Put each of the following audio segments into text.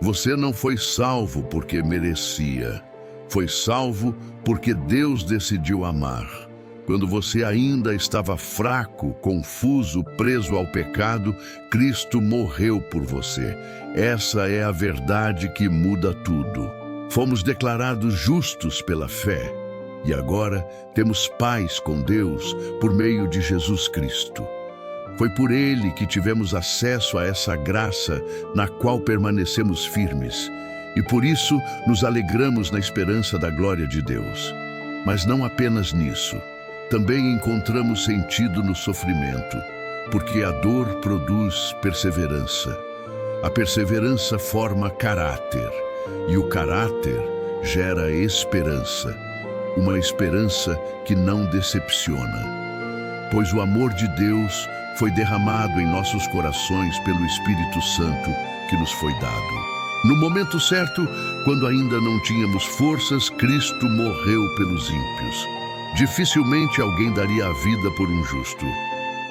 Você não foi salvo porque merecia. Foi salvo porque Deus decidiu amar. Quando você ainda estava fraco, confuso, preso ao pecado, Cristo morreu por você. Essa é a verdade que muda tudo. Fomos declarados justos pela fé. E agora temos paz com Deus por meio de Jesus Cristo. Foi por Ele que tivemos acesso a essa graça na qual permanecemos firmes. E por isso nos alegramos na esperança da glória de Deus. Mas não apenas nisso. Também encontramos sentido no sofrimento, porque a dor produz perseverança. A perseverança forma caráter, e o caráter gera esperança. Uma esperança que não decepciona. Pois o amor de Deus foi derramado em nossos corações pelo Espírito Santo que nos foi dado. No momento certo, quando ainda não tínhamos forças, Cristo morreu pelos ímpios. Dificilmente alguém daria a vida por um justo.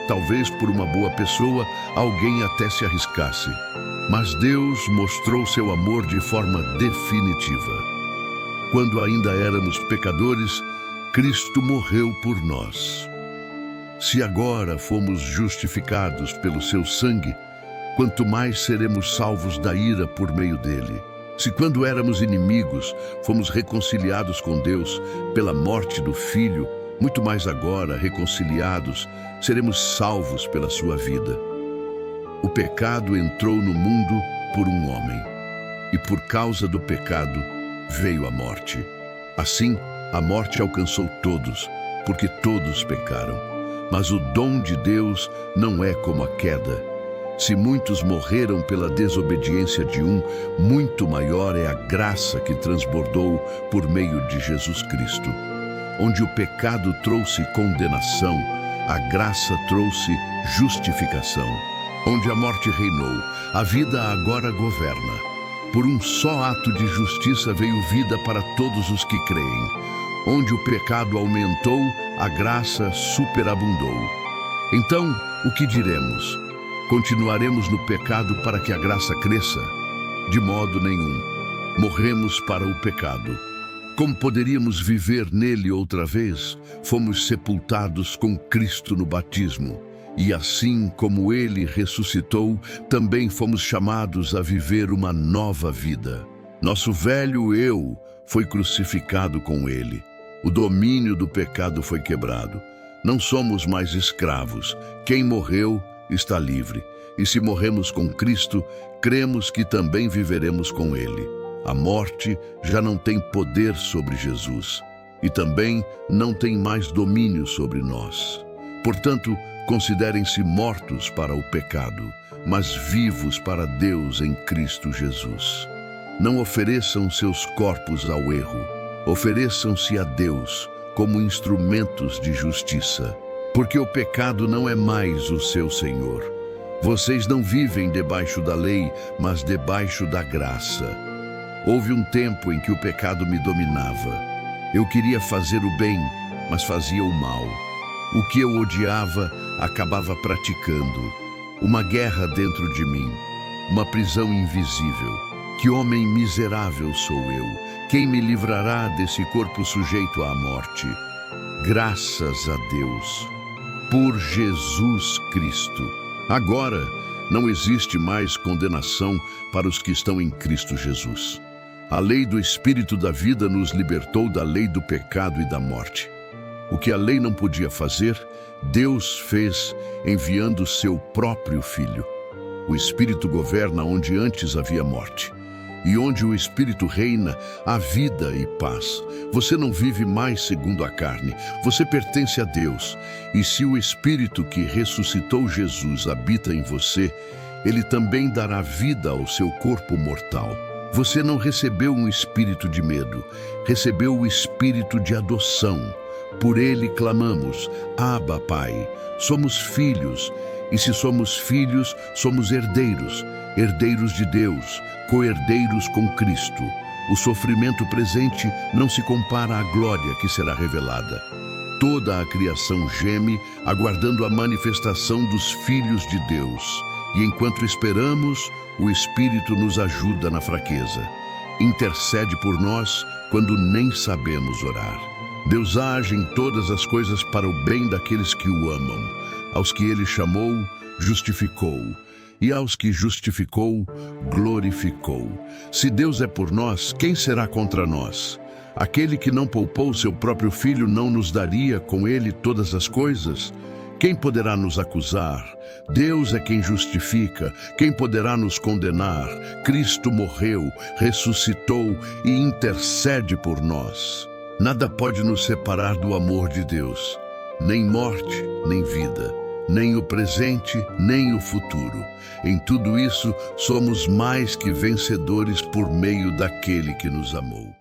Talvez por uma boa pessoa, alguém até se arriscasse. Mas Deus mostrou seu amor de forma definitiva. Quando ainda éramos pecadores, Cristo morreu por nós. Se agora fomos justificados pelo seu sangue, quanto mais seremos salvos da ira por meio dele. Se quando éramos inimigos, fomos reconciliados com Deus pela morte do Filho, muito mais agora, reconciliados, seremos salvos pela sua vida. O pecado entrou no mundo por um homem, e por causa do pecado veio a morte. Assim, a morte alcançou todos, porque todos pecaram. Mas o dom de Deus não é como a queda. Se muitos morreram pela desobediência de um, muito maior é a graça que transbordou por meio de Jesus Cristo. Onde o pecado trouxe condenação, a graça trouxe justificação. Onde a morte reinou, a vida agora governa. Por um só ato de justiça veio vida para todos os que creem. Onde o pecado aumentou, a graça superabundou. Então, o que diremos? Continuaremos no pecado para que a graça cresça? De modo nenhum. Morremos para o pecado. Como poderíamos viver nele outra vez? Fomos sepultados com Cristo no batismo. E assim como ele ressuscitou, também fomos chamados a viver uma nova vida. Nosso velho eu foi crucificado com ele. O domínio do pecado foi quebrado. Não somos mais escravos. Quem morreu está livre. E se morremos com Cristo, cremos que também viveremos com Ele. A morte já não tem poder sobre Jesus. E também não tem mais domínio sobre nós. Portanto, considerem-se mortos para o pecado, mas vivos para Deus em Cristo Jesus. Não ofereçam seus corpos ao erro. Ofereçam-se a Deus como instrumentos de justiça. Porque o pecado não é mais o seu Senhor. Vocês não vivem debaixo da lei, mas debaixo da graça. Houve um tempo em que o pecado me dominava. Eu queria fazer o bem, mas fazia o mal. O que eu odiava, acabava praticando. Uma guerra dentro de mim, uma prisão invisível. Que homem miserável sou eu! Quem me livrará desse corpo sujeito à morte? Graças a Deus! Por Jesus Cristo. Agora, não existe mais condenação para os que estão em Cristo Jesus. A lei do Espírito da vida nos libertou da lei do pecado e da morte. O que a lei não podia fazer, Deus fez enviando seu próprio Filho. O Espírito governa onde antes havia morte. E onde o Espírito reina, há vida e paz. Você não vive mais segundo a carne, você pertence a Deus. E se o Espírito que ressuscitou Jesus habita em você, ele também dará vida ao seu corpo mortal. Você não recebeu um espírito de medo, recebeu o espírito de adoção. Por ele clamamos, Abba, Pai. Somos filhos, e se somos filhos, somos herdeiros, herdeiros de Deus, co-herdeiros com Cristo. O sofrimento presente não se compara à glória que será revelada. Toda a criação geme, aguardando a manifestação dos filhos de Deus. E enquanto esperamos, o Espírito nos ajuda na fraqueza. Intercede por nós quando nem sabemos orar. Deus age em todas as coisas para o bem daqueles que o amam. Aos que ele chamou, justificou. E aos que justificou, glorificou. Se Deus é por nós, quem será contra nós? Aquele que não poupou seu próprio filho não nos daria com ele todas as coisas? Quem poderá nos acusar? Deus é quem justifica. Quem poderá nos condenar? Cristo morreu, ressuscitou e intercede por nós. Nada pode nos separar do amor de Deus. Nem morte, nem vida. Nem o presente, nem o futuro. Em tudo isso, somos mais que vencedores por meio daquele que nos amou.